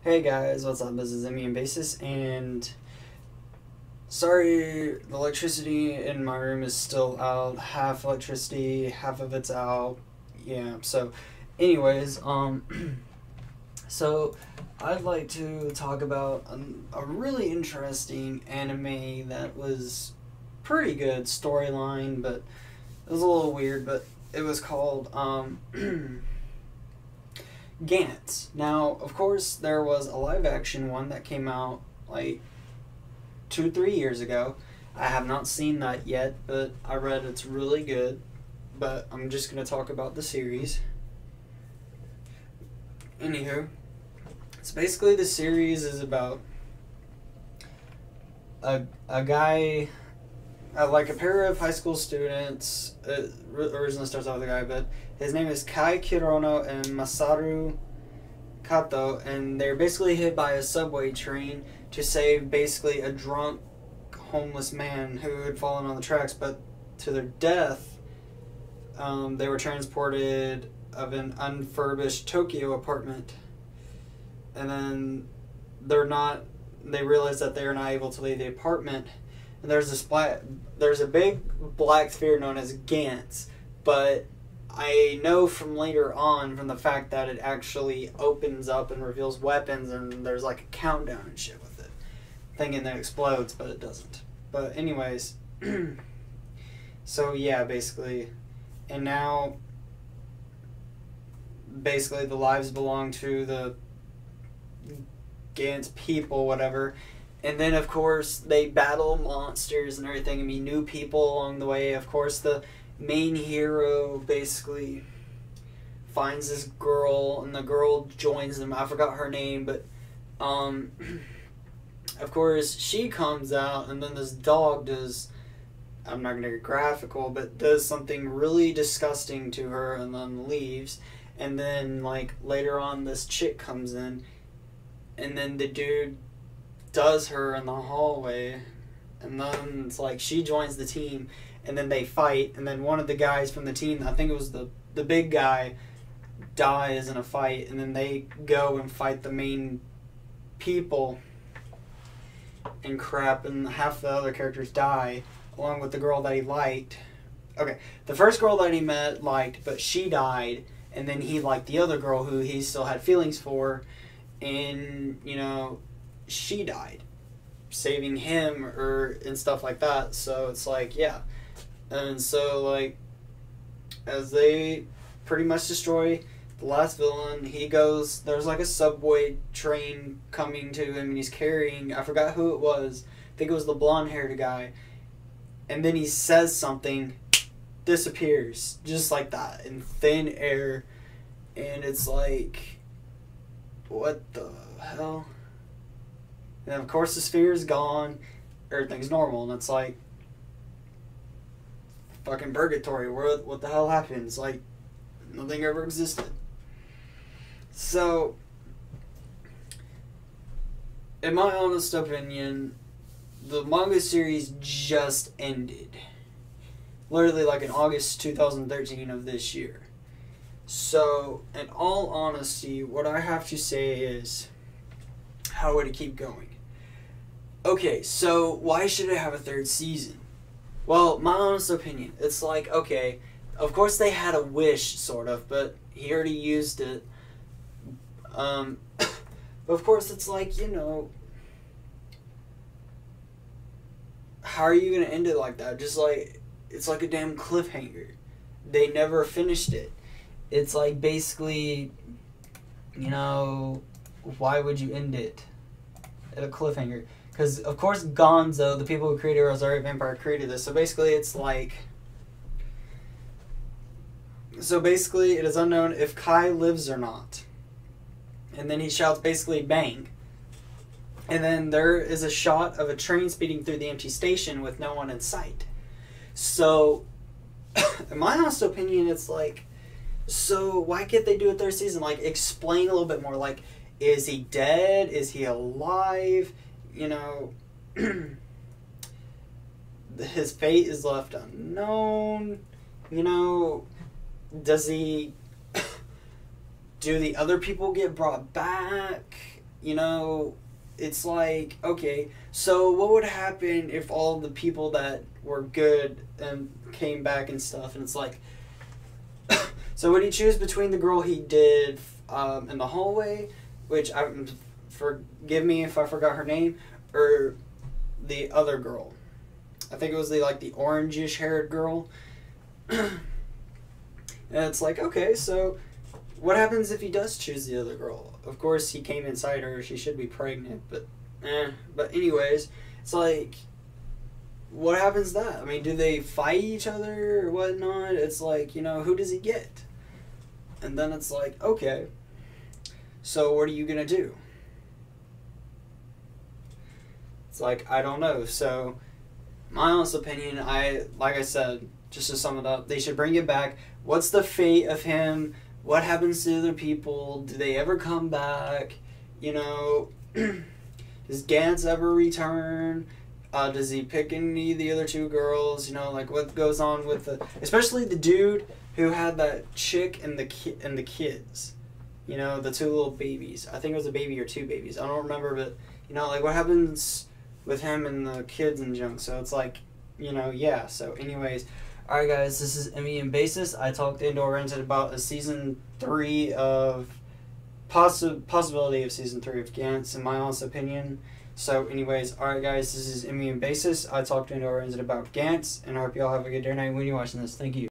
Hey guys, what's up? This is Immune Basis, and sorry, the electricity in my room is still out. Half electricity, half of it's out. Yeah, so, anyways, so I'd like to talk about a really interesting anime that was pretty good storyline, but it was a little weird, but it was called, Gantz. Now, of course, there was a live action one that came out like 2-3 years ago. I have not seen that yet, but I read it's really good. But I'm just going to talk about the series. Anywho, so basically the series is about a guy, like a pair of high school students. Originally starts out with a guy, but his name is Kai Kirono and Masaru Kato, and they're basically hit by a subway train to save basically a drunk homeless man who had fallen on the tracks, but to their death, they were transported of an unfurbished Tokyo apartment, and then they realize that they're not able to leave the apartment, and there's a big black sphere known as Gantz, but I know from later on, from the fact that it actually opens up and reveals weapons, and there's like a countdown and shit with it, thinking that it explodes, but it doesn't. But anyways, so yeah, basically, and now basically the lives belong to the Gantz people, whatever. And then, of course, they battle monsters and everything and meet new people along the way. Of course, the main hero basically finds this girl, and the girl joins them. I forgot her name, but, of course, she comes out, and then this dog does, I'm not going to get graphical, but does something really disgusting to her and then leaves. And then, like, later on, this chick comes in, and then the dude does her in the hallway, and then it's like she joins the team, and then they fight, and then one of the guys from the team, I think it was the big guy, dies in a fight, and then they go and fight the main people and crap, and half the other characters die along with the girl that he liked. Okay, the first girl that he liked, but she died, and then he liked the other girl who he still had feelings for, and she died, saving him and stuff like that. So it's like, yeah. And so, like, as they pretty much destroy the last villain, he goes, there's like a subway train coming to him, and he's carrying, I forgot who it was, I think it was the blonde haired guy, and then he says something, disappears just like that in thin air, and it's like, what the hell? And of course the sphere is gone, everything's normal, and it's like fucking purgatory. What the hell happens? Like, nothing ever existed. So, in my honest opinion, the manga series just ended. Literally like in August 2013 of this year. So, in all honesty, what I have to say is, how would it keep going? Okay, so why should it have a third season? Well, my honest opinion, it's like, okay, of course they had a wish, sort of, but he already used it. But of course it's like, how are you going to end it like that? Just like, it's like a damn cliffhanger. They never finished it. It's like, basically, why would you end it at a cliffhanger? Because, of course, Gonzo, the people who created Rosario Vampire, created this. So basically, it's like... So basically, it is unknown if Kai lives or not. And then he shouts, basically, bang. And then there is a shot of a train speeding through the empty station with no one in sight. So, in my honest opinion, it's like... So, why can't they do a third season? Like, explain a little bit more. Like, is he dead? Is he alive? His fate is left unknown. Does he... Do the other people get brought back? you know, it's like, okay, so what would happen if all the people that were good and came back and stuff, and it's like, so would he choose between the girl he did in the hallway, which forgive me if I forgot her name, or the other girl? I think it was the orangish haired girl. And it's like, okay, so what happens if he does choose the other girl? Of course, he came inside her. She should be pregnant, but But anyways, it's like, what happens that? I mean, do they fight each other or whatnot? It's like, who does he get? And then it's like, okay, so what are you gonna do? It's like, I don't know. So, my honest opinion, like I said, just to sum it up, they should bring it back. What's the fate of him? What happens to other people? Do they ever come back? Does Gantz ever return? Does he pick any of the other two girls? What goes on with especially the dude who had that chick and the kids. The two little babies. I think it was a baby or two babies. I don't remember, but what happens with him and the kids and junk. So it's like, yeah. So anyways, alright guys, this is Emmy and Basis. I talked into about a season 3 of possibility of season 3 of Gantz, in my honest opinion. So anyways, alright guys, this is Emmy and Basis. I talked into about Gantz, and I hope y'all have a good day or night when you're watching this. Thank you.